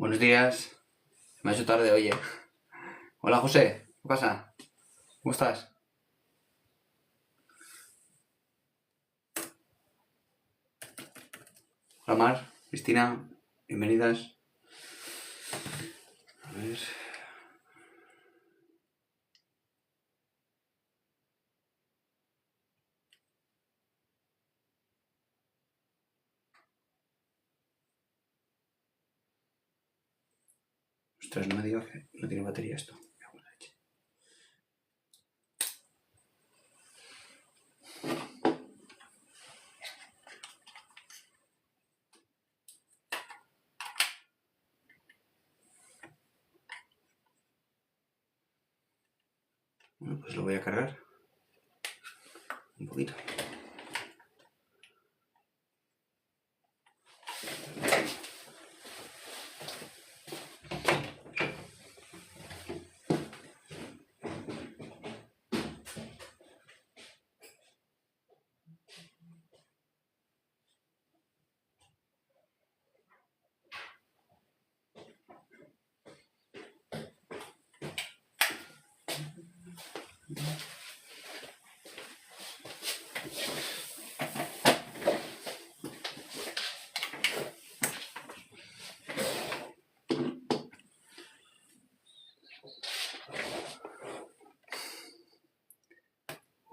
Buenos días. Me ha hecho tarde, oye. Hola, José. ¿Qué pasa? ¿Cómo estás? Hola, Mar. Cristina. Bienvenidas. A ver. Ostras, no me digas que no tiene batería esto. Me cago en la leche. Bueno, pues lo voy a cargar. Un poquito.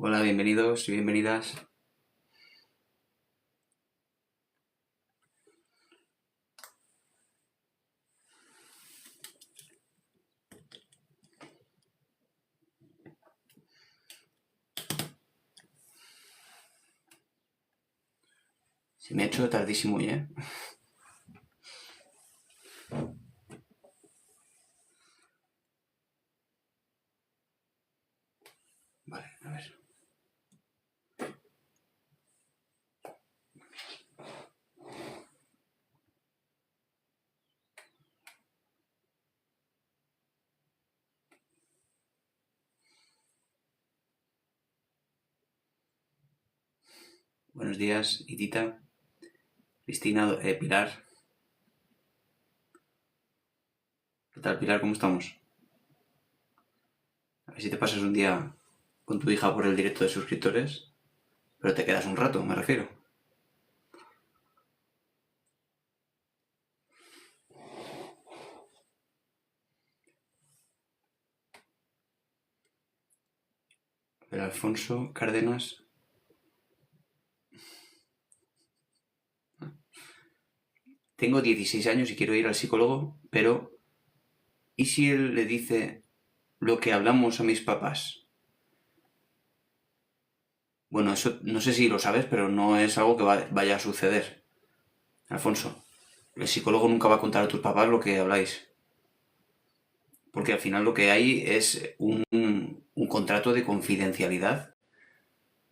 Hola, bienvenidos y bienvenidas. Se me ha hecho tardísimo hoy, ¿eh? Vale, a ver. Buenos días, Itita. Cristina, Pilar. ¿Qué tal, Pilar? ¿Cómo estamos? A ver si te pasas un día con tu hija por el directo de suscriptores, pero te quedas un rato, me refiero. Pero Alfonso Cárdenas. Tengo 16 años y quiero ir al psicólogo, pero ¿y si él le dice lo que hablamos a mis papás? Bueno, eso no sé si lo sabes, pero no es algo que vaya a suceder. Alfonso, el psicólogo nunca va a contar a tus papás lo que habláis. Porque al final lo que hay es un contrato de confidencialidad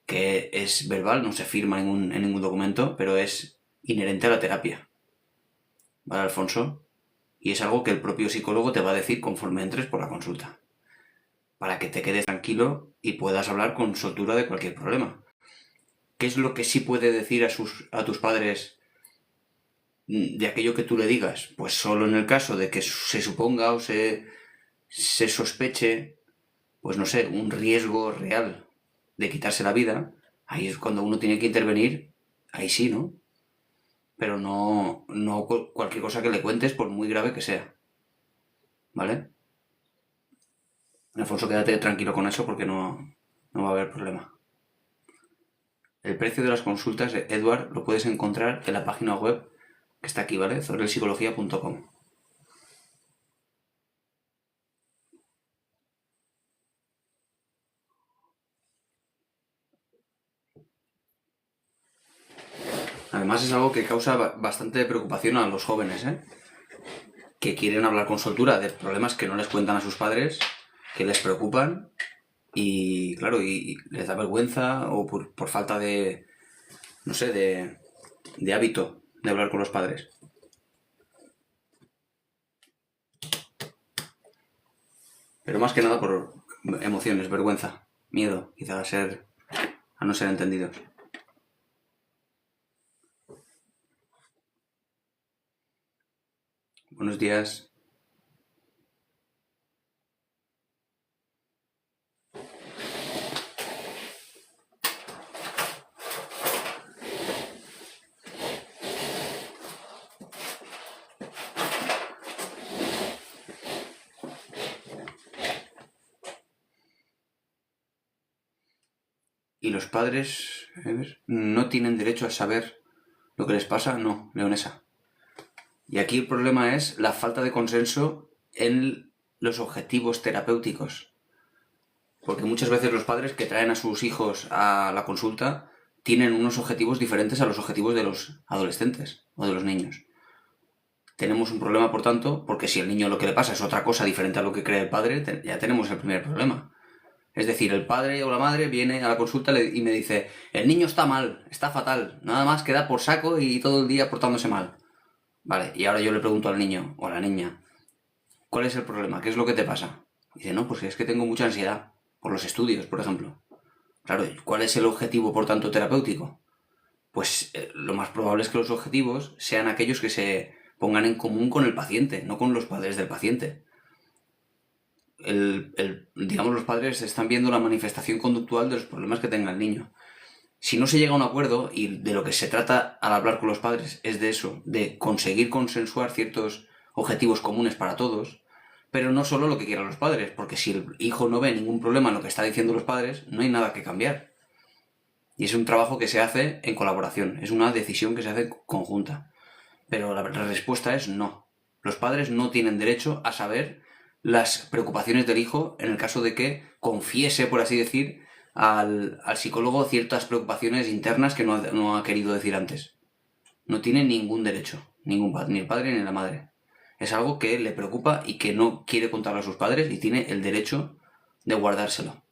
que es verbal, no se firma en ningún documento, pero es inherente a la terapia. ¿Vale, Alfonso? Y es algo que el propio psicólogo te va a decir conforme entres por la consulta, para que te quedes tranquilo y puedas hablar con soltura de cualquier problema. ¿Qué es lo que sí puede decir a tus padres de aquello que tú le digas? Pues solo en el caso de que se suponga o se sospeche, pues no sé, un riesgo real de quitarse la vida. Ahí es cuando uno tiene que intervenir, ahí sí, ¿no? Pero no cualquier cosa que le cuentes, por muy grave que sea. ¿Vale? Alfonso, quédate tranquilo con eso porque no va a haber problema. El precio de las consultas, Edward, lo puedes encontrar en la página web que está aquí, ¿vale? zorelpsicología.com. Además es algo que causa bastante preocupación a los jóvenes, ¿eh? Que quieren hablar con soltura de problemas que no les cuentan a sus padres, que les preocupan y, claro, y les da vergüenza o por falta de, no sé, de hábito de hablar con los padres. Pero más que nada por emociones, vergüenza, miedo, quizá a no ser entendidos. Buenos días. ¿Y los padres, no tienen derecho a saber lo que les pasa? No, leonesa. Y aquí el problema es la falta de consenso en los objetivos terapéuticos. Porque muchas veces los padres que traen a sus hijos a la consulta tienen unos objetivos diferentes a los objetivos de los adolescentes o de los niños. Tenemos un problema, por tanto, porque si el niño lo que le pasa es otra cosa diferente a lo que cree el padre, ya tenemos el primer problema. Es decir, el padre o la madre viene a la consulta y me dice, el niño está mal, está fatal, nada más queda por saco y todo el día portándose mal. Vale, y ahora yo le pregunto al niño o a la niña, ¿cuál es el problema? ¿Qué es lo que te pasa? Y dice, no, pues es que tengo mucha ansiedad, por los estudios, por ejemplo. Claro, ¿cuál es el objetivo, por tanto, terapéutico? Pues lo más probable es que los objetivos sean aquellos que se pongan en común con el paciente, no con los padres del paciente. Digamos, los padres están viendo la manifestación conductual de los problemas que tenga el niño. Si no se llega a un acuerdo, y de lo que se trata al hablar con los padres es de eso, de conseguir consensuar ciertos objetivos comunes para todos, pero no solo lo que quieran los padres, porque si el hijo no ve ningún problema en lo que están diciendo los padres, no hay nada que cambiar. Y es un trabajo que se hace en colaboración, es una decisión que se hace conjunta. Pero la respuesta es no. Los padres no tienen derecho a saber las preocupaciones del hijo en el caso de que confiese, por así decir, al psicólogo ciertas preocupaciones internas que no ha querido decir antes. No tiene ningún derecho, ningún padre, ni el padre ni la madre. Es algo que le preocupa y que no quiere contarlo a sus padres y tiene el derecho de guardárselo.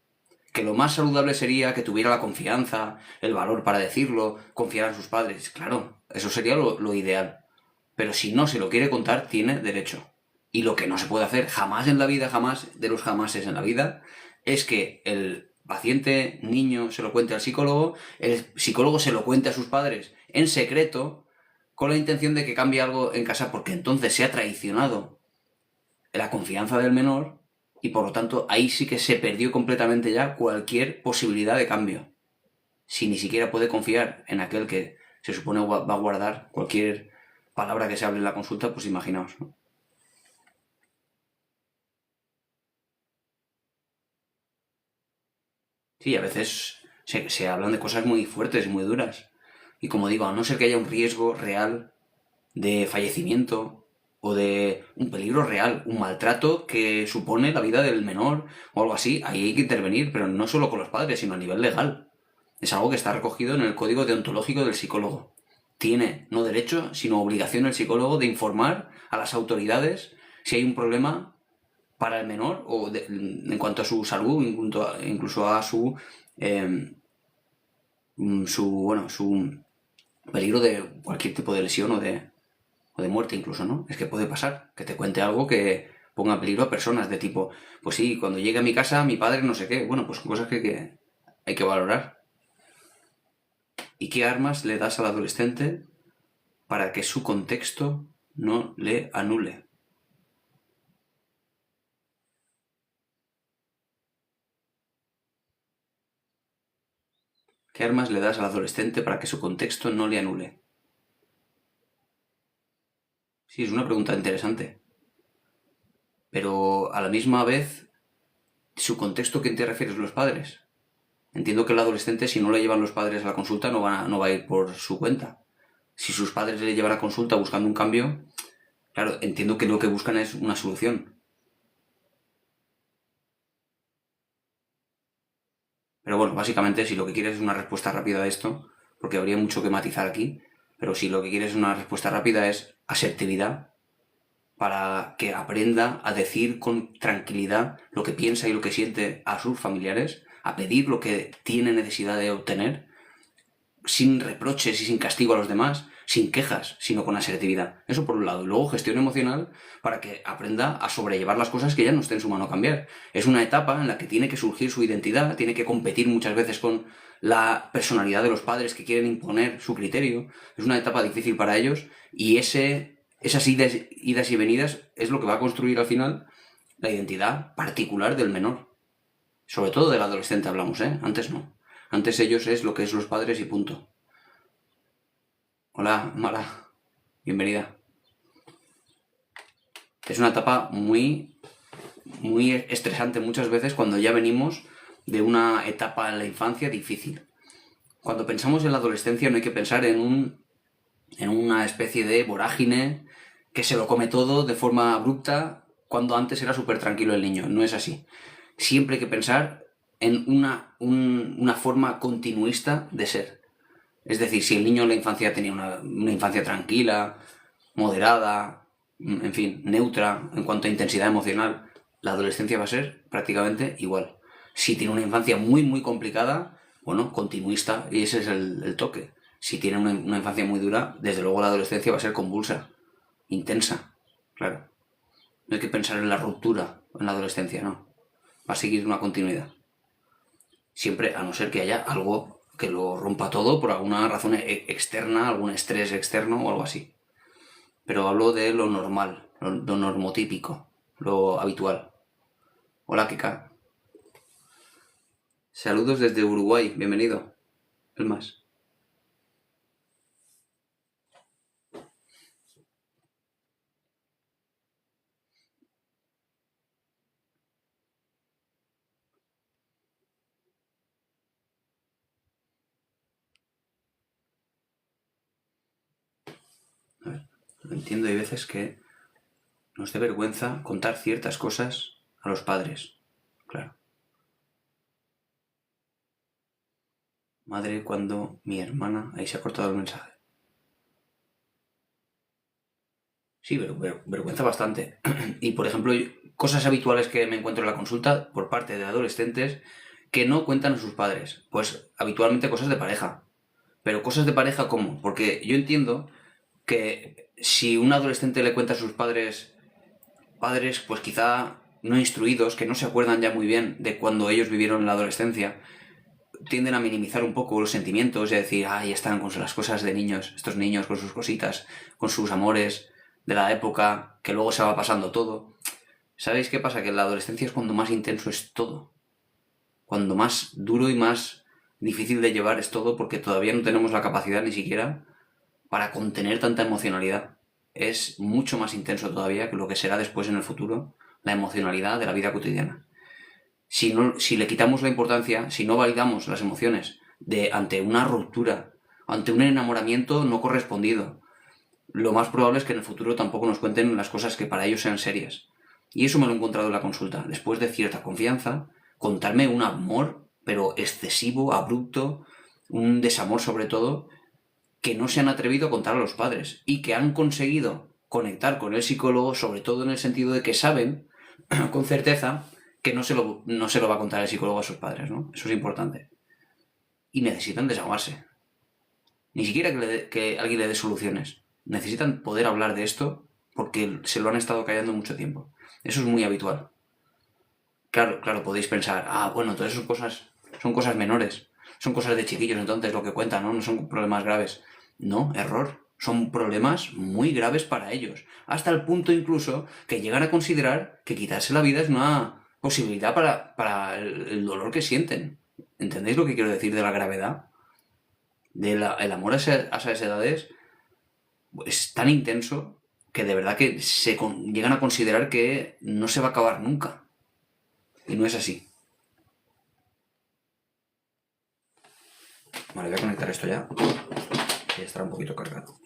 Que lo más saludable sería que tuviera la confianza, el valor para decirlo, confiar en sus padres. Claro, eso sería lo ideal. Pero si no se lo quiere contar, tiene derecho. Y lo que no se puede hacer jamás en la vida, jamás de los jamases en la vida, es que el paciente, niño, se lo cuente al psicólogo, el psicólogo se lo cuente a sus padres en secreto, con la intención de que cambie algo en casa, porque entonces se ha traicionado la confianza del menor y por lo tanto ahí sí que se perdió completamente ya cualquier posibilidad de cambio. Si ni siquiera puede confiar en aquel que se supone va a guardar cualquier palabra que se hable en la consulta, pues imaginaos, ¿no? Sí, a veces se hablan de cosas muy fuertes, muy duras. Y como digo, a no ser que haya un riesgo real de fallecimiento o de un peligro real, un maltrato que supone la vida del menor o algo así, ahí hay que intervenir, pero no solo con los padres, sino a nivel legal. Es algo que está recogido en el código deontológico del psicólogo. Tiene no derecho, sino obligación el psicólogo de informar a las autoridades si hay un problema para el menor o en cuanto a su salud, incluso a eh, su peligro de cualquier tipo de lesión o de muerte incluso, ¿no? Es que puede pasar, que te cuente algo que ponga en peligro a personas de tipo, pues sí, cuando llegue a mi casa mi padre no sé qué. Bueno, pues son cosas que hay que valorar. ¿Y qué armas le das al adolescente para que su contexto no le anule? ¿Qué armas le das al adolescente para que su contexto no le anule? Sí, es una pregunta interesante. Pero a la misma vez, ¿su contexto quién te refieres? ¿Los padres? Entiendo que el adolescente, si no le llevan los padres a la consulta, no va a ir por su cuenta. Si sus padres le llevan a consulta buscando un cambio, claro, entiendo que lo que buscan es una solución. Pero bueno, básicamente, si lo que quieres es una respuesta rápida a esto, porque habría mucho que matizar aquí, pero si lo que quieres es una respuesta rápida es asertividad, para que aprenda a decir con tranquilidad lo que piensa y lo que siente a sus familiares, a pedir lo que tiene necesidad de obtener, sin reproches y sin castigo a los demás, sin quejas, sino con asertividad. Eso por un lado. Y luego gestión emocional para que aprenda a sobrellevar las cosas que ya no esté en su mano cambiar. Es una etapa en la que tiene que surgir su identidad, tiene que competir muchas veces con la personalidad de los padres que quieren imponer su criterio. Es una etapa difícil para ellos y esas idas y venidas es lo que va a construir al final la identidad particular del menor. Sobre todo del adolescente hablamos, ¿eh? Antes no. Antes ellos es lo que es los padres y punto. Hola, Mara. Bienvenida. Es una etapa muy estresante muchas veces cuando ya venimos de una etapa en la infancia difícil. Cuando pensamos en la adolescencia no hay que pensar en una especie de vorágine que se lo come todo de forma abrupta cuando antes era súper tranquilo el niño. No es así. Siempre hay que pensar en una forma continuista de ser. Es decir, si el niño en la infancia tenía una infancia tranquila, moderada, en fin, neutra en cuanto a intensidad emocional, la adolescencia va a ser prácticamente igual. Si tiene una infancia muy complicada, bueno, continuista, y ese es el toque. Si tiene una infancia muy dura, desde luego la adolescencia va a ser convulsa, intensa, claro. No hay que pensar en la ruptura en la adolescencia, no. Va a seguir una continuidad. Siempre, a no ser que haya algo que lo rompa todo por alguna razón externa, algún estrés externo o algo así. Pero hablo de lo normal, lo normotípico, lo habitual. Hola, Kika. Saludos desde Uruguay, bienvenido. El más. A ver, entiendo, hay veces que nos dé vergüenza contar ciertas cosas a los padres. Claro. Madre, cuando mi hermana... Ahí se ha cortado el mensaje. Sí, vergüenza bastante. Y, por ejemplo, cosas habituales que me encuentro en la consulta por parte de adolescentes que no cuentan a sus padres. Pues habitualmente cosas de pareja. Pero cosas de pareja, ¿cómo? Porque yo entiendo que si un adolescente le cuenta a sus padres pues quizá no instruidos, que no se acuerdan ya muy bien de cuando ellos vivieron en la adolescencia, tienden a minimizar un poco los sentimientos y a decir, ahí están con las cosas de niños, estos niños con sus cositas, con sus amores de la época, que luego se va pasando todo. ¿Sabéis qué pasa? Que en la adolescencia es cuando más intenso es todo. Cuando más duro y más difícil de llevar es todo, porque todavía no tenemos la capacidad ni siquiera para contener tanta emocionalidad. Es mucho más intenso todavía que lo que será después en el futuro la emocionalidad de la vida cotidiana. Si le quitamos la importancia, si no validamos las emociones ante una ruptura, ante un enamoramiento no correspondido, lo más probable es que en el futuro tampoco nos cuenten las cosas que para ellos sean serias. Y eso me lo he encontrado en la consulta. Después de cierta confianza, contarme un amor, pero excesivo, abrupto, un desamor sobre todo, que no se han atrevido a contar a los padres y que han conseguido conectar con el psicólogo, sobre todo en el sentido de que saben con certeza que no se lo va a contar el psicólogo a sus padres, ¿no? Eso es importante. Y necesitan desahogarse. Ni siquiera que alguien le dé soluciones. Necesitan poder hablar de esto porque se lo han estado callando mucho tiempo. Eso es muy habitual. Claro, podéis pensar, bueno, todas esas cosas son cosas menores. Son cosas de chiquillos, entonces lo que cuentan, ¿no? No son problemas graves. No, error. Son problemas muy graves para ellos. Hasta el punto incluso que llegan a considerar que quitarse la vida es una posibilidad para el dolor que sienten. ¿Entendéis lo que quiero decir de la gravedad? El amor a esas edades es tan intenso que de verdad que llegan a considerar que no se va a acabar nunca. Y no es así. Vale, voy a conectar esto ya. Ya estará un poquito cargado.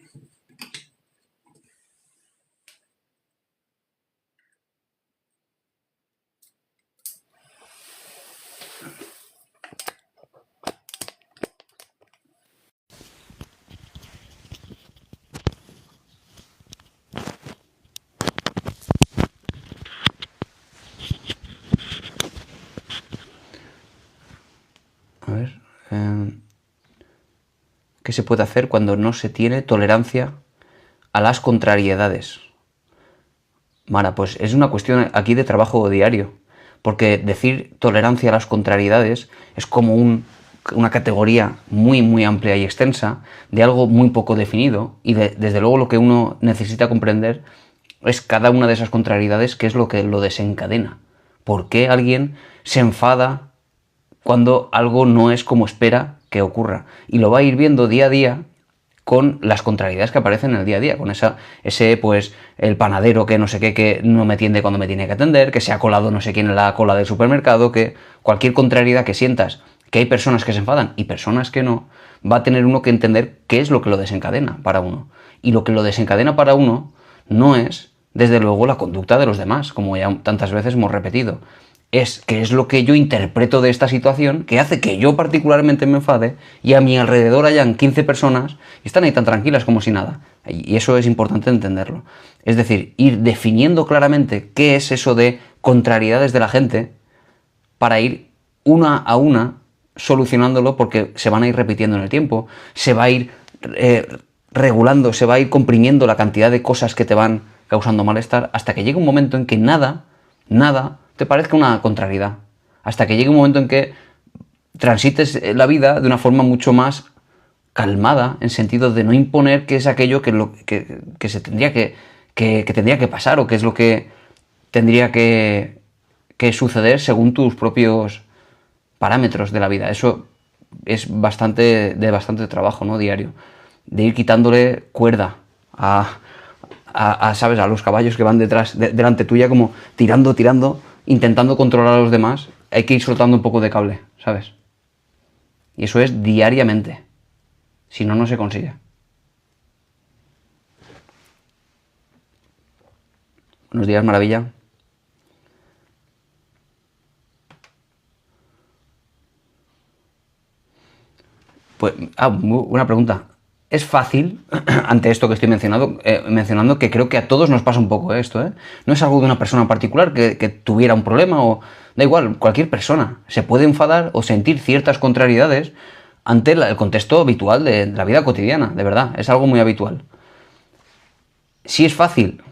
A ver. ¿Qué se puede hacer cuando no se tiene tolerancia a las contrariedades? Mara, pues es una cuestión aquí de trabajo diario. Porque decir tolerancia a las contrariedades es como un una categoría muy, muy amplia y extensa de algo muy poco definido y desde luego lo que uno necesita comprender es cada una de esas contrariedades, qué es lo que lo desencadena. ¿Por qué alguien se enfada cuando algo no es como espera que ocurra? Y lo va a ir viendo día a día con las contrariedades que aparecen en el día a día, con ese, pues, el panadero que no sé qué, que no me atiende cuando me tiene que atender, que se ha colado no sé quién en la cola del supermercado, que cualquier contrariedad que sientas, que hay personas que se enfadan y personas que no, va a tener uno que entender qué es lo que lo desencadena para uno. Y lo que lo desencadena para uno no es, desde luego, la conducta de los demás, como ya tantas veces hemos repetido. Es que es lo que yo interpreto de esta situación que hace que yo particularmente me enfade y a mi alrededor hayan 15 personas y están ahí tan tranquilas como si nada. Y eso es importante entenderlo. Es decir, ir definiendo claramente qué es eso de contrariedades de la gente para ir una a una solucionándolo, porque se van a ir repitiendo en el tiempo, se va a ir regulando, se va a ir comprimiendo la cantidad de cosas que te van causando malestar hasta que llegue un momento en que nada te parezca una contrariedad. Hasta que llegue un momento en que transites la vida de una forma mucho más calmada, en sentido de no imponer qué es aquello que se tendría que tendría que pasar o qué es lo que tendría que suceder según tus propios parámetros de la vida. Eso es de bastante trabajo, ¿no? Diario. De ir quitándole cuerda ¿sabes? A los caballos que van delante tuya, como tirando, intentando controlar a los demás. Hay que ir soltando un poco de cable, ¿sabes? Y eso es diariamente. Si no, no se consigue. Buenos días, maravilla. Pues, una pregunta. Es fácil, ante esto que estoy mencionando, que creo que a todos nos pasa un poco esto, ¿eh? No es algo de una persona particular que tuviera un problema o... Da igual, cualquier persona se puede enfadar o sentir ciertas contrariedades ante el contexto habitual de la vida cotidiana, de verdad, es algo muy habitual. Si es fácil,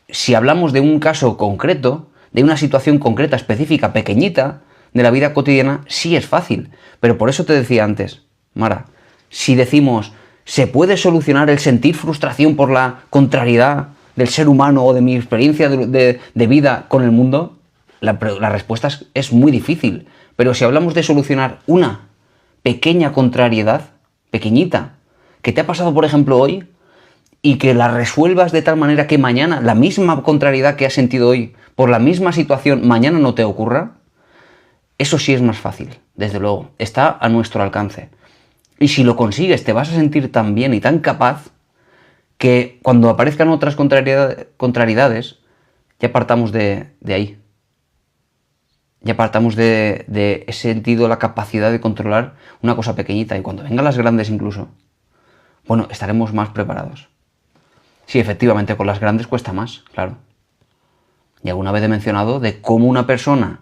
si hablamos de un caso concreto, de una situación concreta, específica, pequeñita, de la vida cotidiana, sí es fácil. Pero por eso te decía antes, Mara, si decimos, ¿se puede solucionar el sentir frustración por la contrariedad del ser humano o de mi experiencia de vida con el mundo? La respuesta es muy difícil. Pero si hablamos de solucionar una pequeña contrariedad, pequeñita, que te ha pasado, por ejemplo, hoy, y que la resuelvas de tal manera que mañana la misma contrariedad que has sentido hoy por la misma situación mañana no te ocurra, eso sí es más fácil, desde luego, está a nuestro alcance. Y si lo consigues te vas a sentir tan bien y tan capaz que cuando aparezcan otras contrariedades ya partamos de ahí. Ya partamos de ese sentido, la capacidad de controlar una cosa pequeñita, y cuando vengan las grandes incluso, bueno, estaremos más preparados. Sí, efectivamente, con las grandes cuesta más, claro. Y alguna vez he mencionado de cómo una persona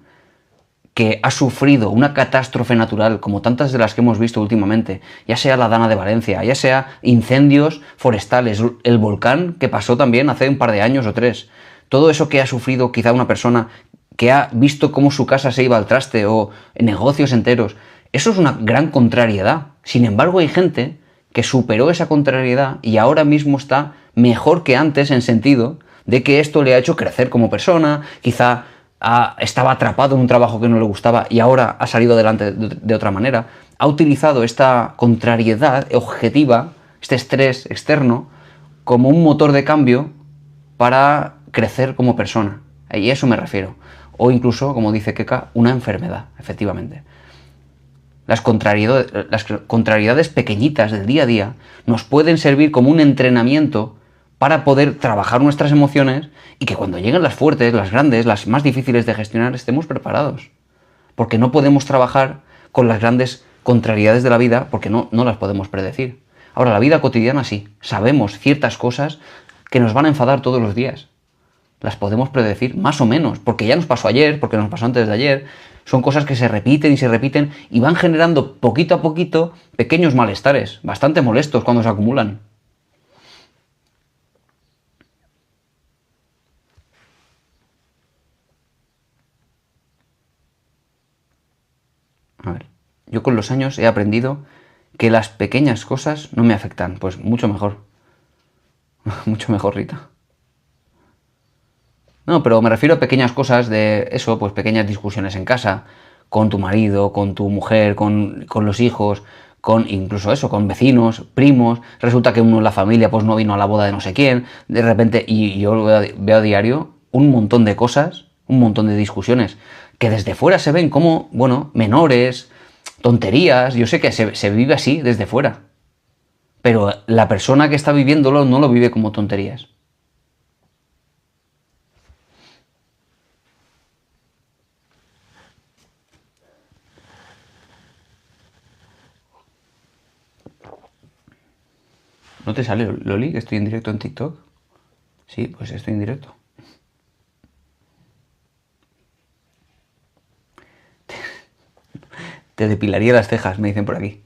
que ha sufrido una catástrofe natural, como tantas de las que hemos visto últimamente, ya sea la Dana de Valencia, ya sea incendios forestales, el volcán que pasó también hace un par de años o 3, todo eso que ha sufrido quizá una persona que ha visto cómo su casa se iba al traste o negocios enteros, eso es una gran contrariedad. Sin embargo, hay gente que superó esa contrariedad y ahora mismo está mejor que antes, en sentido de que esto le ha hecho crecer como persona, quizá estaba atrapado en un trabajo que no le gustaba y ahora ha salido adelante de otra manera. Ha utilizado esta contrariedad objetiva, este estrés externo, como un motor de cambio para crecer como persona. Y a eso me refiero. O incluso, como dice Keka, una enfermedad, efectivamente. Las contrariedades pequeñitas del día a día nos pueden servir como un entrenamiento para poder trabajar nuestras emociones y que cuando lleguen las fuertes, las grandes, las más difíciles de gestionar, estemos preparados. Porque no podemos trabajar con las grandes contrariedades de la vida porque no las podemos predecir. Ahora, la vida cotidiana sí. Sabemos ciertas cosas que nos van a enfadar todos los días. Las podemos predecir, más o menos, porque ya nos pasó ayer, porque nos pasó antes de ayer. Son cosas que se repiten y se repiten y van generando poquito a poquito pequeños malestares, bastante molestos cuando se acumulan. A ver, yo con los años he aprendido que las pequeñas cosas no me afectan. Pues mucho mejor. Mucho mejor, Rita. No, pero me refiero a pequeñas cosas de eso, pues pequeñas discusiones en casa, con tu marido, con tu mujer, con los hijos, con incluso eso, con vecinos, primos. Resulta que uno en la familia pues no vino a la boda de no sé quién, de repente, y yo veo a diario un montón de cosas, un montón de discusiones, que desde fuera se ven como, bueno, menores, tonterías. Yo sé que se vive así desde fuera, pero la persona que está viviéndolo no lo vive como tonterías. ¿No te sale, Loli, que estoy en directo en TikTok? Sí, pues estoy en directo. Te depilaría las cejas, me dicen por aquí.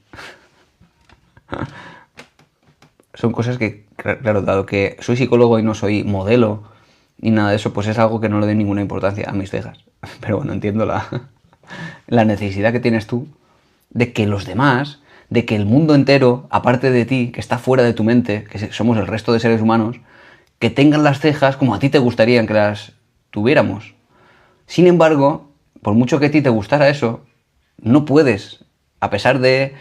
Son cosas que, claro, dado que soy psicólogo y no soy modelo ni nada de eso, pues es algo que no le doy ninguna importancia a mis cejas. Pero bueno, entiendo la necesidad que tienes tú de que los demás, de que el mundo entero, aparte de ti, que está fuera de tu mente, que somos el resto de seres humanos, que tengan las cejas como a ti te gustaría que las tuviéramos. Sin embargo, por mucho que a ti te gustara eso, no puedes, a pesar de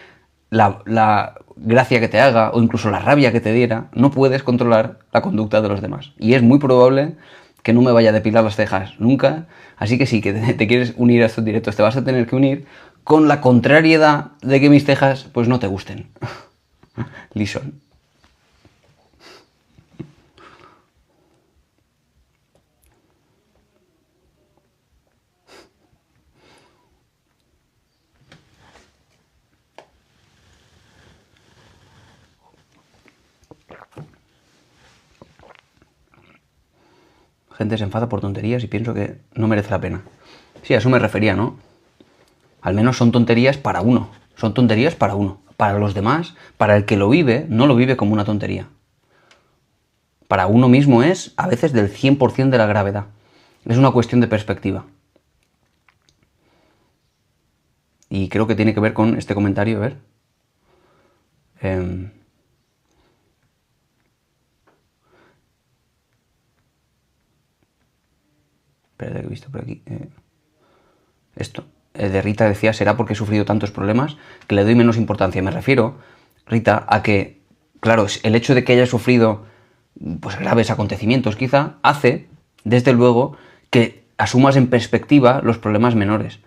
la gracia que te haga o incluso la rabia que te diera, no puedes controlar la conducta de los demás. Y es muy probable que no me vaya a depilar las cejas nunca. Así que sí, que te quieres unir a estos directos, te vas a tener que unir con la contrariedad de que mis cejas pues no te gusten. Lison. Gente se enfada por tonterías y pienso que no merece la pena. Sí, a eso me refería, ¿no? Al menos son tonterías para uno. Son tonterías para uno. Para los demás, para el que lo vive, no lo vive como una tontería. Para uno mismo es, a veces, del 100% de la gravedad. Es una cuestión de perspectiva. Y creo que tiene que ver con este comentario, a ver. Espérate que he visto por aquí. Esto. De Rita decía, será porque he sufrido tantos problemas que le doy menos importancia. Me refiero, Rita, a que, claro, el hecho de que haya sufrido pues graves acontecimientos quizá, hace, desde luego, que asumas en perspectiva los problemas menores.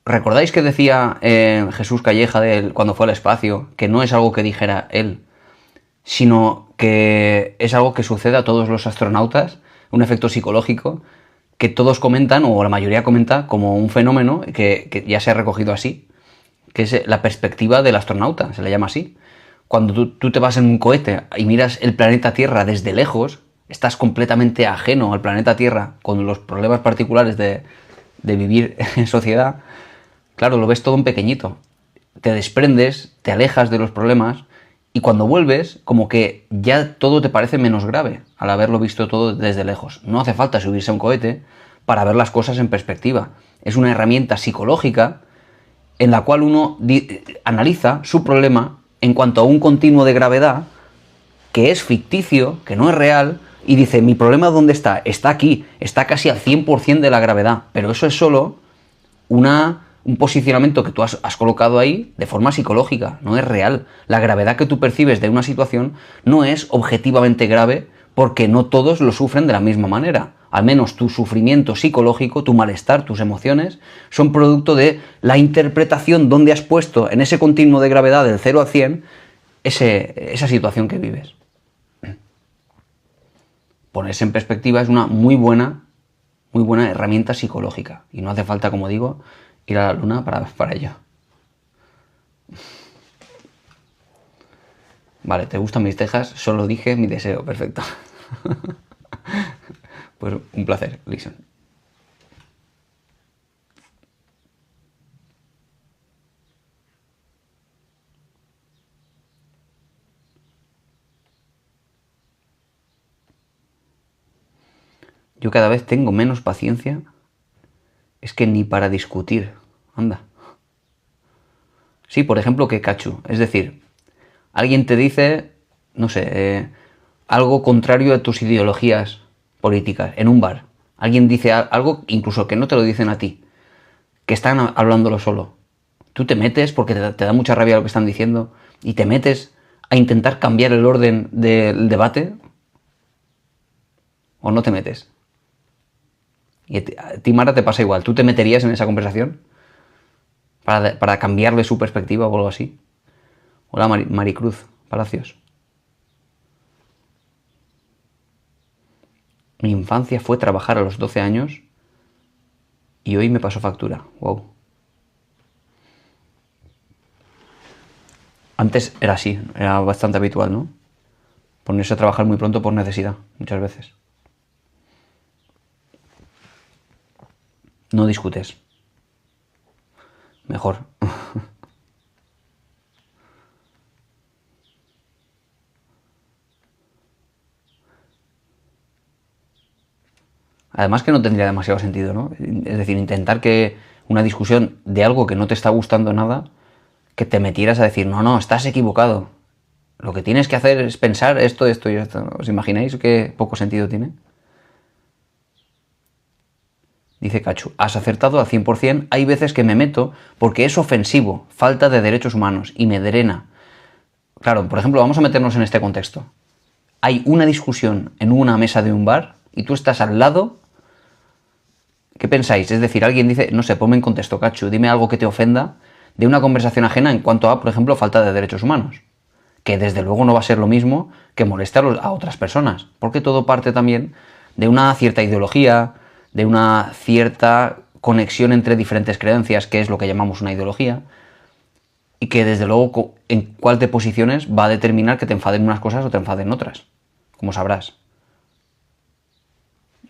¿Recordáis que decía Jesús Calleja de él, cuando fue al espacio, que no es algo que dijera él, sino que es algo que sucede a todos los astronautas, un efecto psicológico que todos comentan, o la mayoría comenta, como un fenómeno que ya se ha recogido así, que es la perspectiva del astronauta, se le llama así. Cuando tú te vas en un cohete y miras el planeta Tierra desde lejos, estás completamente ajeno al planeta Tierra, con los problemas particulares de vivir en sociedad. Claro, lo ves todo en pequeñito. Te desprendes, te alejas de los problemas y cuando vuelves, como que ya todo te parece menos grave al haberlo visto todo desde lejos. No hace falta subirse a un cohete para ver las cosas en perspectiva. Es una herramienta psicológica en la cual uno analiza su problema en cuanto a un continuo de gravedad que es ficticio, que no es real, y dice, mi problema ¿dónde está? Está aquí, está casi al 100% de la gravedad, pero eso es solo un posicionamiento que tú has colocado ahí de forma psicológica, no es real. La gravedad que tú percibes de una situación no es objetivamente grave porque no todos lo sufren de la misma manera. Al menos tu sufrimiento psicológico, tu malestar, tus emociones, son producto de la interpretación donde has puesto en ese continuo de gravedad del 0 a 100 esa situación que vives. Ponerse en perspectiva es una muy buena herramienta psicológica. Y no hace falta, como digo, ir a la luna para ello. Vale, ¿te gustan mis cejas? Solo dije mi deseo, perfecto. Pues un placer, Lison. Yo cada vez tengo menos paciencia. Es que ni para discutir. Anda. Sí, por ejemplo, que cachu. Es decir, alguien te dice, no sé, algo contrario a tus ideologías políticas en un bar. Alguien dice algo, incluso que no te lo dicen a ti, que están hablándolo solo. Tú te metes, porque te da mucha rabia lo que están diciendo, y te metes a intentar cambiar el orden del debate, o no te metes. Y a ti, Mara, te pasa igual. ¿Tú te meterías en esa conversación para cambiarle su perspectiva o algo así? Hola, Maricruz Palacios. Mi infancia fue trabajar a los 12 años y hoy me pasó factura. Wow. Antes era así, era bastante habitual, ¿no? Ponerse a trabajar muy pronto por necesidad, muchas veces. No discutes. Mejor. Además que no tendría demasiado sentido, ¿no? Es decir, intentar que una discusión de algo que no te está gustando nada, que te metieras a decir, no, estás equivocado. Lo que tienes que hacer es pensar esto, esto y esto. ¿Os imagináis qué poco sentido tiene? Dice Cachu, has acertado al 100%, hay veces que me meto porque es ofensivo, falta de derechos humanos y me drena. Claro, por ejemplo, vamos a meternos en este contexto. Hay una discusión en una mesa de un bar y tú estás al lado. ¿Qué pensáis? Es decir, alguien dice, no sé, ponme en contexto, Cachu, dime algo que te ofenda de una conversación ajena en cuanto a, por ejemplo, falta de derechos humanos. Que desde luego no va a ser lo mismo que molestar a otras personas, porque todo parte también de una cierta ideología, de una cierta conexión entre diferentes creencias, que es lo que llamamos una ideología, y que desde luego en cuál te posiciones va a determinar que te enfaden unas cosas o te enfaden otras, como sabrás.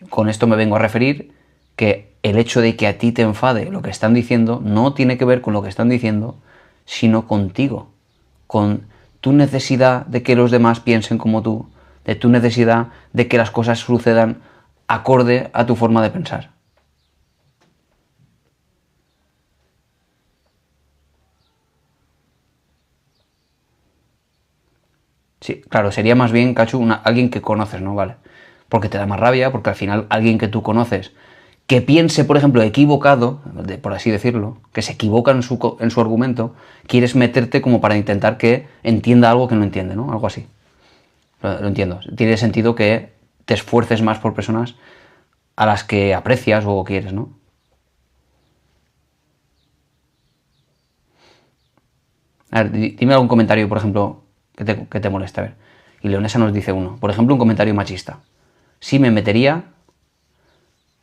Con esto me vengo a referir que el hecho de que a ti te enfade lo que están diciendo no tiene que ver con lo que están diciendo, sino contigo, con tu necesidad de que los demás piensen como tú, de tu necesidad de que las cosas sucedan acorde a tu forma de pensar. Sí, claro, sería más bien, Cachu, alguien que conoces, ¿no? Vale. Porque te da más rabia, porque al final alguien que tú conoces, que piense, por ejemplo, equivocado, por así decirlo, que se equivoca en su argumento, quieres meterte como para intentar que entienda algo que no entiende, ¿no? Algo así. Lo entiendo. Tiene sentido que te esfuerces más por personas a las que aprecias o quieres, ¿no? A ver, dime algún comentario, por ejemplo, que te moleste. A ver. Y Leonesa nos dice uno. Por ejemplo, un comentario machista. Sí me metería.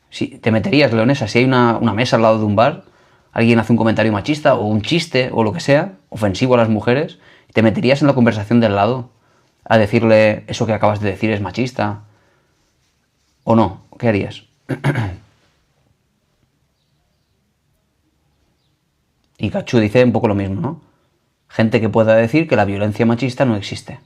Si te meterías, Leonesa, si hay una mesa al lado de un bar, alguien hace un comentario machista o un chiste o lo que sea, ofensivo a las mujeres, te meterías en la conversación del lado a decirle eso que acabas de decir es machista. ¿O no? ¿Qué harías? Y Cachu dice un poco lo mismo, ¿no? Gente que pueda decir que la violencia machista no existe,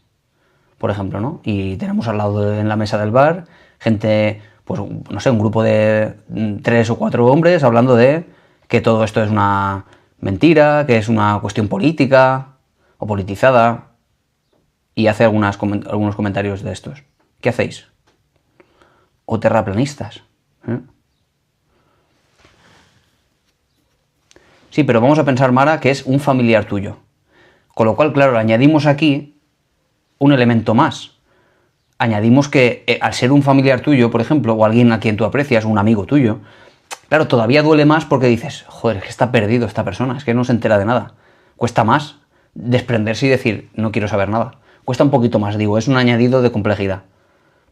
por ejemplo, ¿no? Y tenemos al lado en la mesa del bar gente, pues no sé, un grupo de 3 o 4 hombres hablando de que todo esto es una mentira, que es una cuestión política o politizada, y hace algunos comentarios de estos. ¿Qué hacéis? O terraplanistas. ¿Eh? Sí, pero vamos a pensar, Mara, que es un familiar tuyo. Con lo cual, claro, le añadimos aquí un elemento más. Añadimos que al ser un familiar tuyo, por ejemplo, o alguien a quien tú aprecias, un amigo tuyo, claro, todavía duele más porque dices, joder, es que está perdido esta persona, es que no se entera de nada. Cuesta más desprenderse y decir, no quiero saber nada. Cuesta un poquito más, digo, es un añadido de complejidad.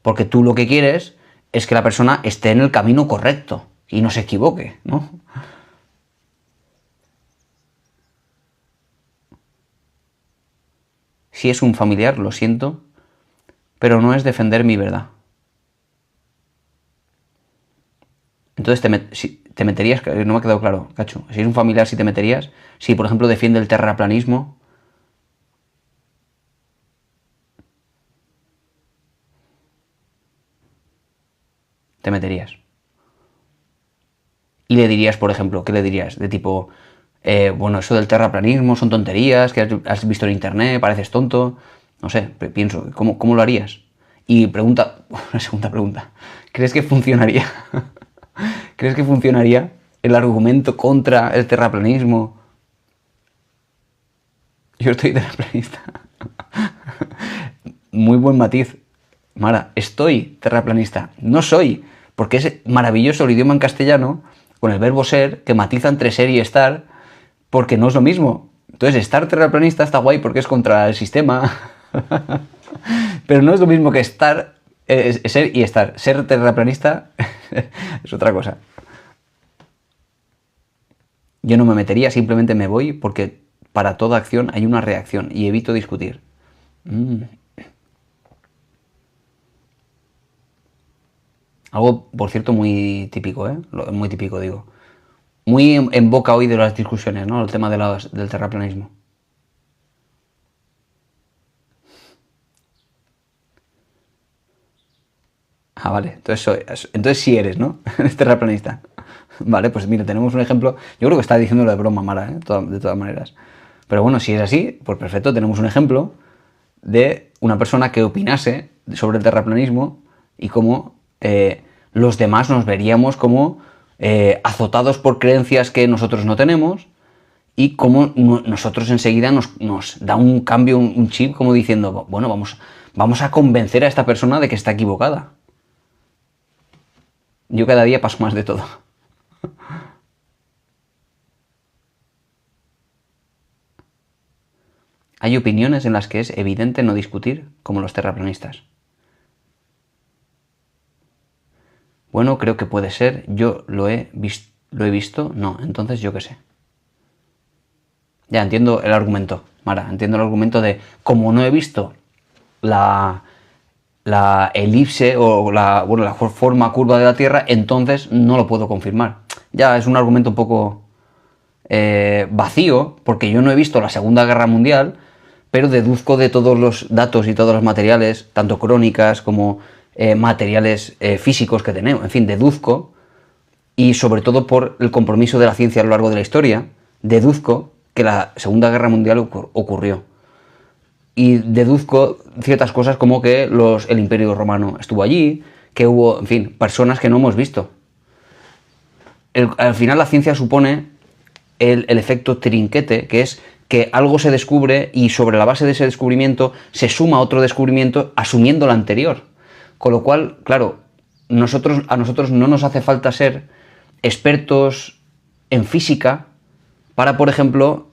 Porque tú lo que quieres es que la persona esté en el camino correcto y no se equivoque, ¿no? Si es un familiar, lo siento, pero no es defender mi verdad. Entonces si te meterías, no me ha quedado claro, Cacho, si es un familiar, si te meterías, si por ejemplo defiende el terraplanismo, te meterías. Y le dirías, por ejemplo, ¿qué le dirías? De tipo, bueno, eso del terraplanismo son tonterías que has visto en internet, pareces tonto. No sé, pienso, ¿cómo lo harías? Y pregunta, una segunda pregunta, ¿crees que funcionaría? ¿Crees que funcionaría el argumento contra el terraplanismo? Yo estoy terraplanista. Muy buen matiz. Mara, estoy terraplanista. No soy, porque es maravilloso el idioma en castellano con el verbo ser que matiza entre ser y estar, porque no es lo mismo. Entonces, estar terraplanista está guay porque es contra el sistema, pero no es lo mismo que estar, ser y estar. Ser terraplanista es otra cosa. Yo no me metería, simplemente me voy porque para toda acción hay una reacción y evito discutir. Algo, por cierto, muy típico, ¿eh? Muy típico, digo. Muy en boca hoy de las discusiones, ¿no? El tema del terraplanismo. Ah, vale. Entonces sí eres, ¿no? Eres terraplanista. Vale, pues mira, tenemos un ejemplo. Yo creo que está diciéndolo de broma, Mara, ¿eh? De todas maneras. Pero bueno, si es así, pues perfecto, tenemos un ejemplo de una persona que opinase sobre el terraplanismo y cómo los demás nos veríamos como azotados por creencias que nosotros no tenemos y cómo nosotros enseguida nos da un cambio, un chip, como diciendo, bueno, vamos a convencer a esta persona de que está equivocada. Yo cada día paso más de todo. Hay opiniones en las que es evidente no discutir, como los terraplanistas. Bueno, creo que puede ser. Yo lo he visto. No, entonces yo qué sé. Ya entiendo el argumento, Mara. Entiendo el argumento de como no he visto la elipse o la forma curva de la Tierra, entonces no lo puedo confirmar. Ya es un argumento un poco vacío, porque yo no he visto la Segunda Guerra Mundial, pero deduzco de todos los datos y todos los materiales, tanto crónicas como materiales físicos que tenemos, en fin, deduzco, y sobre todo por el compromiso de la ciencia a lo largo de la historia, deduzco que la Segunda Guerra Mundial ocurrió. Y deduzco ciertas cosas como que el Imperio Romano estuvo allí, que hubo, en fin, personas que no hemos visto. Al final la ciencia supone el efecto trinquete, que es que algo se descubre y sobre la base de ese descubrimiento se suma otro descubrimiento asumiendo lo anterior. Con lo cual, claro, a nosotros no nos hace falta ser expertos en física para, por ejemplo,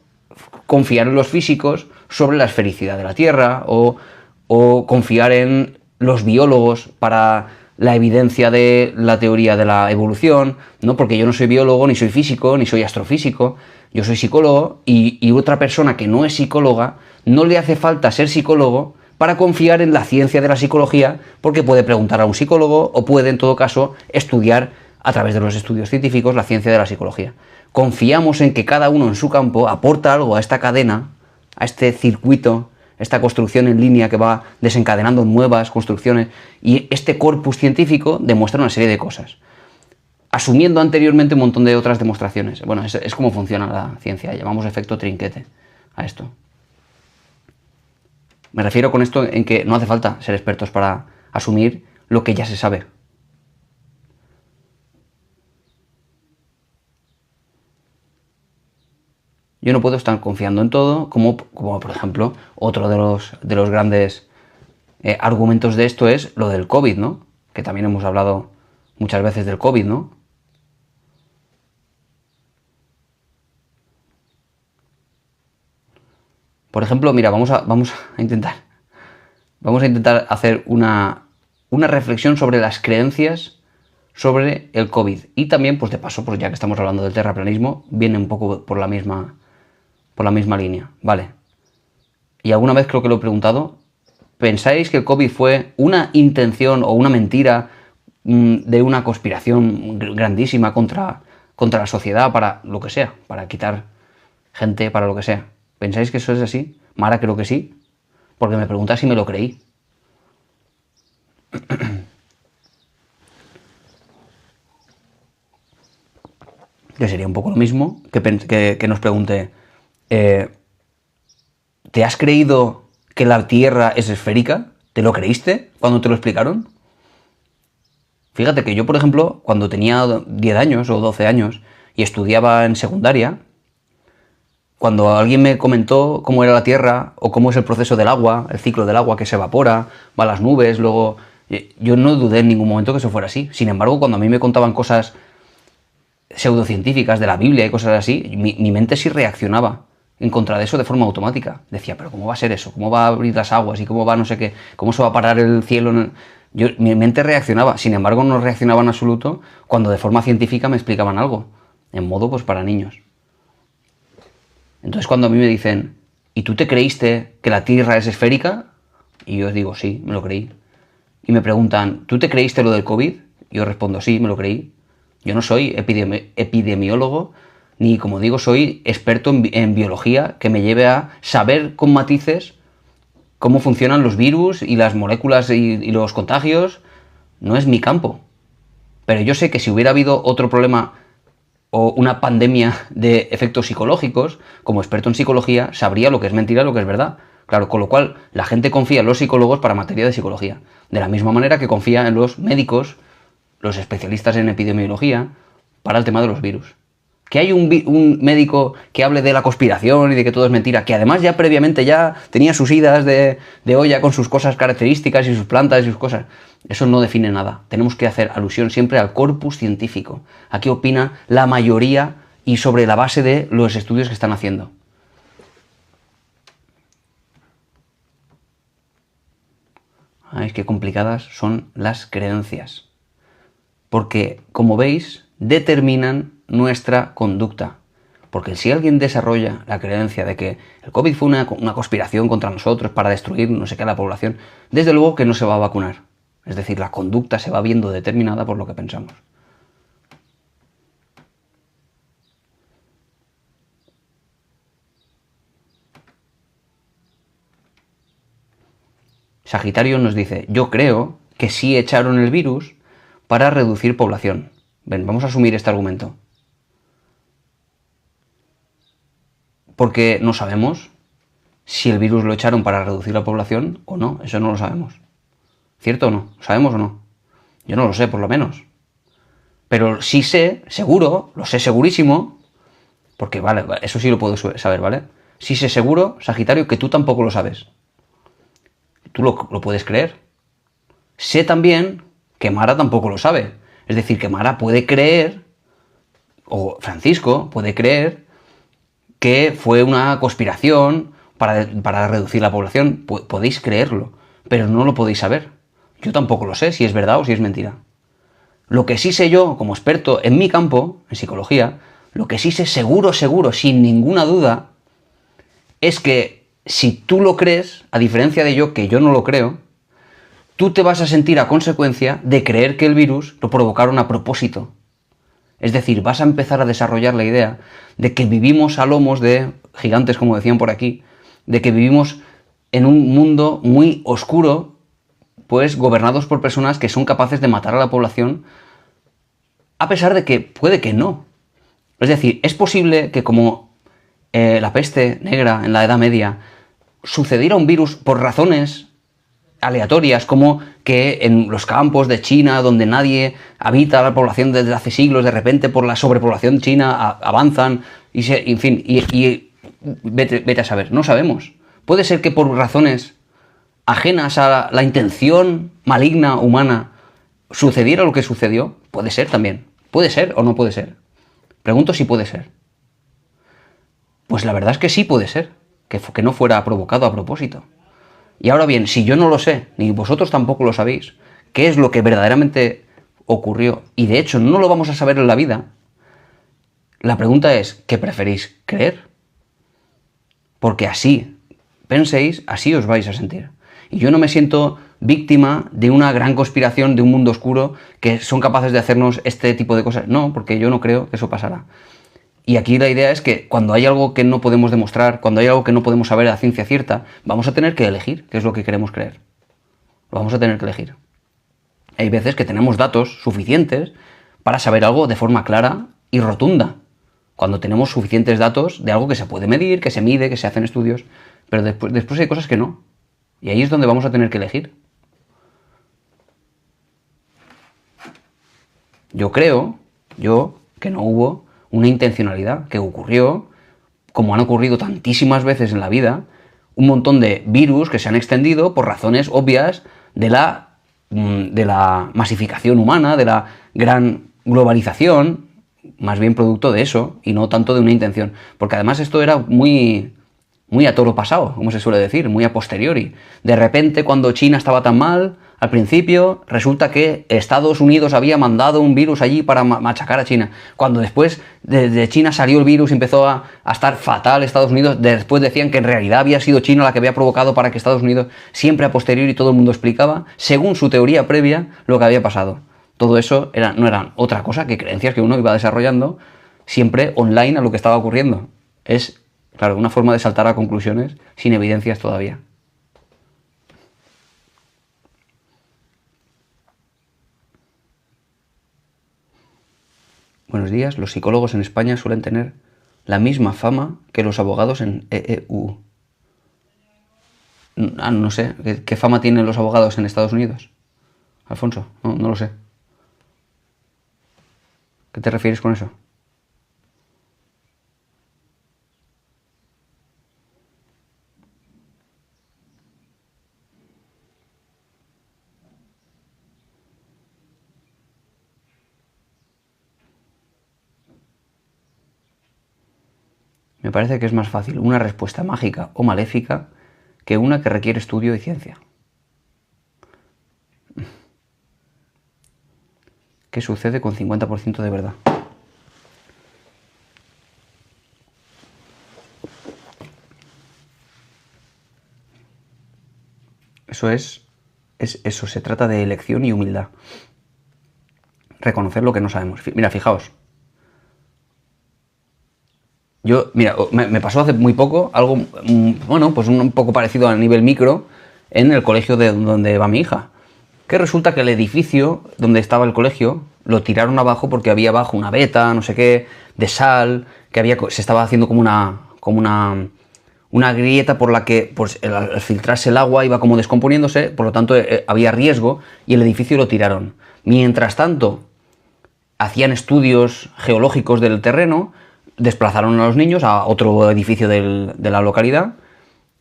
confiar en los físicos sobre la esfericidad de la Tierra o confiar en los biólogos para la evidencia de la teoría de la evolución, ¿no? Porque yo no soy biólogo, ni soy físico, ni soy astrofísico, yo soy psicólogo y otra persona que no es psicóloga no le hace falta ser psicólogo para confiar en la ciencia de la psicología, porque puede preguntar a un psicólogo o puede, en todo caso, estudiar a través de los estudios científicos la ciencia de la psicología. Confiamos en que cada uno en su campo aporta algo a esta cadena, a este circuito, esta construcción en línea que va desencadenando nuevas construcciones, y este corpus científico demuestra una serie de cosas, asumiendo anteriormente un montón de otras demostraciones. Bueno, es como funciona la ciencia, llamamos efecto trinquete a esto. Me refiero con esto en que no hace falta ser expertos para asumir lo que ya se sabe. Yo no puedo estar confiando en todo, como por ejemplo, otro de los grandes argumentos de esto es lo del COVID, ¿no? Que también hemos hablado muchas veces del COVID, ¿no? Por ejemplo, mira, vamos a intentar hacer una reflexión sobre las creencias sobre el COVID. Y también, pues de paso, pues ya que estamos hablando del terraplanismo, viene un poco por la misma línea. Vale. Y alguna vez creo que lo he preguntado, ¿pensáis que el COVID fue una intención o una mentira de una conspiración grandísima contra la sociedad para lo que sea, para quitar gente, para lo que sea? ¿Pensáis que eso es así? Mara, creo que sí, porque me pregunta si me lo creí. que sería un poco lo mismo que nos pregunte, ¿te has creído que la Tierra es esférica? ¿Te lo creíste cuando te lo explicaron? Fíjate que yo, por ejemplo, cuando tenía 10 años o 12 años y estudiaba en secundaria, cuando alguien me comentó cómo era la Tierra o cómo es el proceso del agua, el ciclo del agua que se evapora, va a las nubes, luego... Yo no dudé en ningún momento que eso fuera así. Sin embargo, cuando a mí me contaban cosas pseudocientíficas de la Biblia y cosas así, mi mente sí reaccionaba en contra de eso de forma automática. Decía, pero ¿cómo va a ser eso? ¿Cómo va a abrir las aguas? ¿Y cómo va no sé qué? ¿Cómo se va a parar el cielo? Mi mente reaccionaba. Sin embargo, no reaccionaba en absoluto cuando de forma científica me explicaban algo. En modo, pues, para niños. Entonces, cuando a mí me dicen, ¿y tú te creíste que la Tierra es esférica? Y yo digo, sí, me lo creí. Y me preguntan, ¿tú te creíste lo del COVID? Yo respondo, sí, me lo creí. Yo no soy epidemiólogo, ni, como digo, soy experto en biología que me lleve a saber con matices cómo funcionan los virus y las moléculas y los contagios. No es mi campo. Pero yo sé que si hubiera habido otro problema o una pandemia de efectos psicológicos, como experto en psicología, sabría lo que es mentira y lo que es verdad. Claro, con lo cual la gente confía en los psicólogos para materia de psicología. De la misma manera que confía en los médicos, los especialistas en epidemiología, para el tema de los virus. Que hay un médico que hable de la conspiración y de que todo es mentira, que además ya previamente ya tenía sus idas de olla con sus cosas características y sus plantas y sus cosas. Eso no define nada. Tenemos que hacer alusión siempre al corpus científico. A qué opina la mayoría y sobre la base de los estudios que están haciendo. Es que complicadas son las creencias. Porque, como veis, determinan nuestra conducta. Porque si alguien desarrolla la creencia de que el COVID fue una conspiración contra nosotros para destruir no sé qué a la población, desde luego que no se va a vacunar. Es decir, la conducta se va viendo determinada por lo que pensamos. Sagitario nos dice, yo creo que sí echaron el virus para reducir población. Ven, vamos a asumir este argumento. Porque no sabemos si el virus lo echaron para reducir la población o no, eso no lo sabemos. ¿Cierto o no? ¿Sabemos o no? Yo no lo sé, por lo menos. Pero sí sé, seguro, lo sé segurísimo, porque vale, eso sí lo puedo saber, ¿vale? Sí sé seguro, Sagitario, que tú tampoco lo sabes. Tú lo puedes creer. Sé también que Mara tampoco lo sabe. Es decir, que Mara puede creer, o Francisco puede creer, que fue una conspiración para reducir la población. Podéis creerlo, pero no lo podéis saber. Yo tampoco lo sé si es verdad o si es mentira. Lo que sí sé yo, como experto en mi campo, en psicología, lo que sí sé seguro, sin ninguna duda, es que si tú lo crees, a diferencia de yo, que yo no lo creo, tú te vas a sentir a consecuencia de creer que el virus lo provocaron a propósito. Es decir, vas a empezar a desarrollar la idea de que vivimos a lomos de gigantes, como decían por aquí, de que vivimos en un mundo muy oscuro, pues gobernados por personas que son capaces de matar a la población, a pesar de que puede que no. Es decir, es posible que como la peste negra en la Edad Media sucediera un virus por razones aleatorias, como que en los campos de China, donde nadie habita la población desde hace siglos, de repente por la sobrepoblación china avanzan y vete a saber, no sabemos. Puede ser que por razones ajenas a la intención maligna humana sucediera lo que sucedió. Puede ser también. Puede ser o no puede ser. Pregunto si puede ser. Pues la verdad es que sí puede ser, que no fuera provocado a propósito. Y ahora bien, si yo no lo sé, ni vosotros tampoco lo sabéis, qué es lo que verdaderamente ocurrió, y de hecho no lo vamos a saber en la vida, la pregunta es, ¿qué preferís creer? Porque así penséis, así os vais a sentir. Y yo no me siento víctima de una gran conspiración, de un mundo oscuro, que son capaces de hacernos este tipo de cosas. No, porque yo no creo que eso pasará. Y aquí la idea es que cuando hay algo que no podemos demostrar, cuando hay algo que no podemos saber a ciencia cierta, vamos a tener que elegir qué es lo que queremos creer. Lo vamos a tener que elegir. Hay veces que tenemos datos suficientes para saber algo de forma clara y rotunda. cuando tenemos suficientes datos de algo que se puede medir, que se mide, que se hacen estudios, pero después hay cosas que no. Y ahí es donde vamos a tener que elegir. Yo creo, que no hubo una intencionalidad, que ocurrió, como han ocurrido tantísimas veces en la vida, un montón de virus que se han extendido por razones obvias de la masificación humana, de la gran globalización, más bien producto de eso, y no tanto de una intención. Porque además esto era muy a toro pasado, como se suele decir, muy a posteriori. De repente, cuando China estaba tan mal, al principio, resulta que Estados Unidos había mandado un virus allí para machacar a China. Cuando después de China salió el virus y empezó a estar fatal Estados Unidos, después decían que en realidad había sido China la que había provocado para que Estados Unidos, siempre a posteriori, todo el mundo explicaba, según su teoría previa, lo que había pasado. Todo eso no eran otra cosa que creencias que uno iba desarrollando siempre online a lo que estaba ocurriendo. Es, claro, una forma de saltar a conclusiones sin evidencias todavía. Buenos días. Los psicólogos en España suelen tener la misma fama que los abogados en EU. No sé. ¿Qué fama tienen los abogados en Estados Unidos? Alfonso, no lo sé. ¿Qué te refieres con eso? Me parece que es más fácil una respuesta mágica o maléfica que una que requiere estudio y ciencia. ¿Qué sucede con 50% de verdad? Eso, se trata de elección y humildad. Reconocer lo que no sabemos. Mira, fijaos. Me pasó hace muy poco algo, pues un poco parecido a nivel micro en el colegio de donde va mi hija. Que resulta que el edificio donde estaba el colegio lo tiraron abajo porque había abajo una veta, no sé qué, de sal, se estaba haciendo como una grieta por la que pues, al filtrarse el agua iba como descomponiéndose, por lo tanto había riesgo y el edificio lo tiraron. Mientras tanto, hacían estudios geológicos del terreno, desplazaron a los niños a otro edificio de la localidad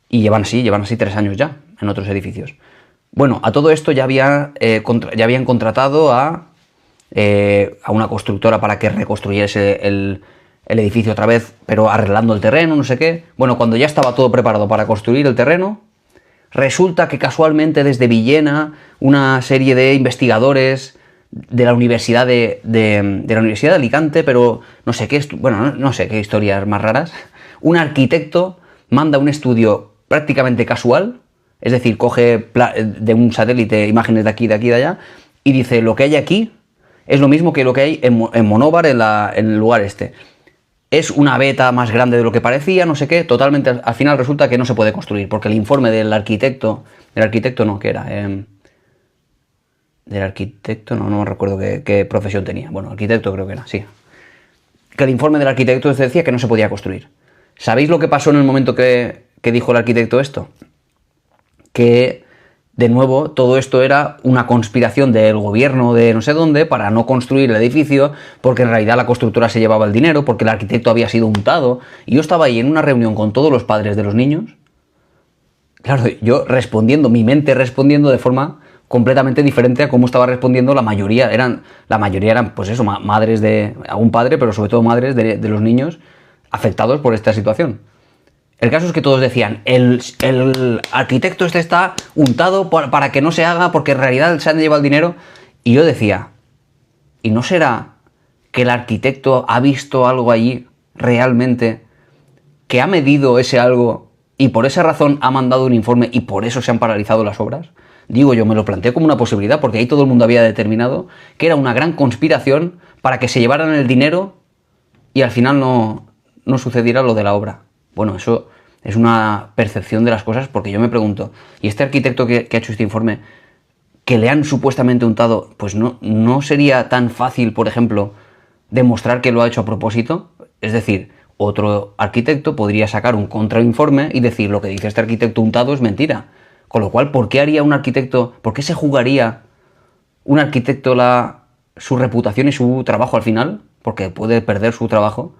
y llevan así 3 años ya en otros edificios. Bueno, a todo esto ya habían contratado a una constructora para que reconstruyese el edificio otra vez, pero arreglando el terreno, no sé qué. Bueno, cuando ya estaba todo preparado para construir el terreno, resulta que casualmente desde Villena una serie de investigadores de la Universidad de la Universidad de Alicante, pero no sé qué historias más raras, un arquitecto manda un estudio prácticamente casual. Es decir, coge de un satélite imágenes de aquí, de allá, y dice, lo que hay aquí es lo mismo que lo que hay en Monóvar, en el lugar este. Es una veta más grande de lo que parecía, no sé qué, totalmente, al final resulta que no se puede construir, porque el informe del arquitecto no recuerdo qué profesión tenía, bueno, arquitecto creo que era, sí. Que el informe del arquitecto decía que no se podía construir. ¿Sabéis lo que pasó en el momento que dijo el arquitecto esto? Que, de nuevo, todo esto era una conspiración del gobierno de no sé dónde para no construir el edificio, porque en realidad la constructora se llevaba el dinero, porque el arquitecto había sido untado. Y yo estaba ahí en una reunión con todos los padres de los niños. Claro, yo mi mente respondiendo de forma completamente diferente a cómo estaba respondiendo la mayoría. Eran, pues eso, madres de algún padre, pero sobre todo madres de los niños afectados por esta situación. El caso es que todos decían, el arquitecto está untado para que no se haga porque en realidad se han llevado el dinero. Y yo decía, ¿y no será que el arquitecto ha visto algo allí realmente, que ha medido ese algo y por esa razón ha mandado un informe y por eso se han paralizado las obras? Digo, yo me lo planteé como una posibilidad porque ahí todo el mundo había determinado que era una gran conspiración para que se llevaran el dinero y al final no sucediera lo de la obra. Bueno, eso es una percepción de las cosas porque yo me pregunto, ¿y este arquitecto que ha hecho este informe, que le han supuestamente untado, pues no sería tan fácil, por ejemplo, demostrar que lo ha hecho a propósito? Es decir, otro arquitecto podría sacar un contrainforme y decir lo que dice este arquitecto untado es mentira. Con lo cual, ¿por qué haría un arquitecto, por qué se jugaría un arquitecto su reputación y su trabajo al final? Porque puede perder su trabajo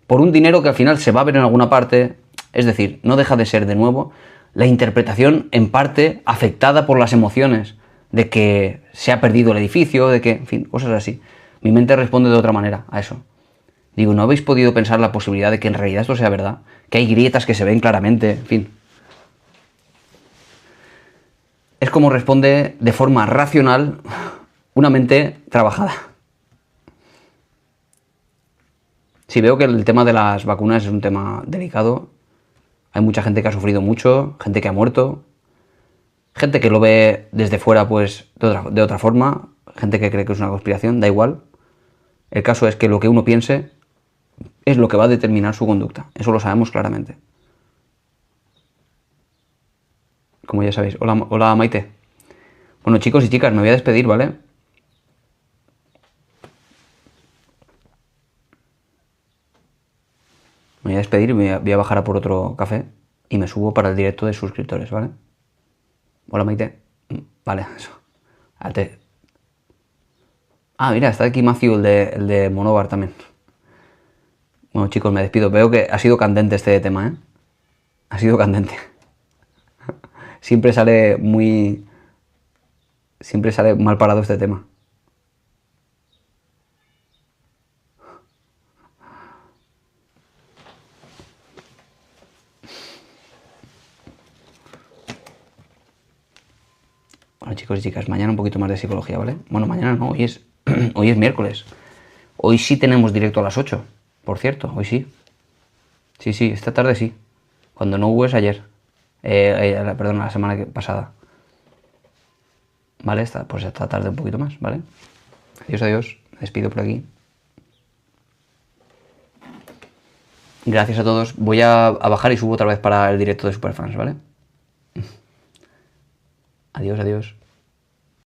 por un dinero que al final se va a ver en alguna parte. Es decir, no deja de ser, de nuevo, la interpretación en parte afectada por las emociones de que se ha perdido el edificio, de que, en fin, cosas así. Mi mente responde de otra manera a eso. Digo, ¿no habéis podido pensar la posibilidad de que en realidad esto sea verdad? Que hay grietas que se ven claramente, en fin. Es como responde de forma racional una mente trabajada. Sí, veo que el tema de las vacunas es un tema delicado. Hay mucha gente que ha sufrido mucho, gente que ha muerto, gente que lo ve desde fuera pues de otra forma, gente que cree que es una conspiración, da igual. El caso es que lo que uno piense es lo que va a determinar su conducta. Eso lo sabemos claramente. Como ya sabéis. Hola, hola Maite. Bueno, chicos y chicas, me voy a despedir, ¿vale? Me voy a despedir y voy a bajar a por otro café y me subo para el directo de suscriptores, ¿vale? Hola Maite. Vale, eso. Ah, mira, está aquí Matthew, el de Monóvar también. Bueno, chicos, me despido. Veo que ha sido candente este tema, ¿eh? Ha sido candente. Siempre sale mal parado este tema. Bueno, chicos y chicas, mañana un poquito más de psicología, ¿vale? Bueno, mañana no, hoy es miércoles. Hoy sí tenemos directo a las 8, por cierto, hoy sí. Sí, esta tarde sí. Cuando no hubo es ayer. Perdón, la semana pasada. Vale, pues esta tarde un poquito más, ¿vale? Adiós. Me despido por aquí. Gracias a todos. Voy a bajar y subo otra vez para el directo de Superfans, ¿vale? Adiós.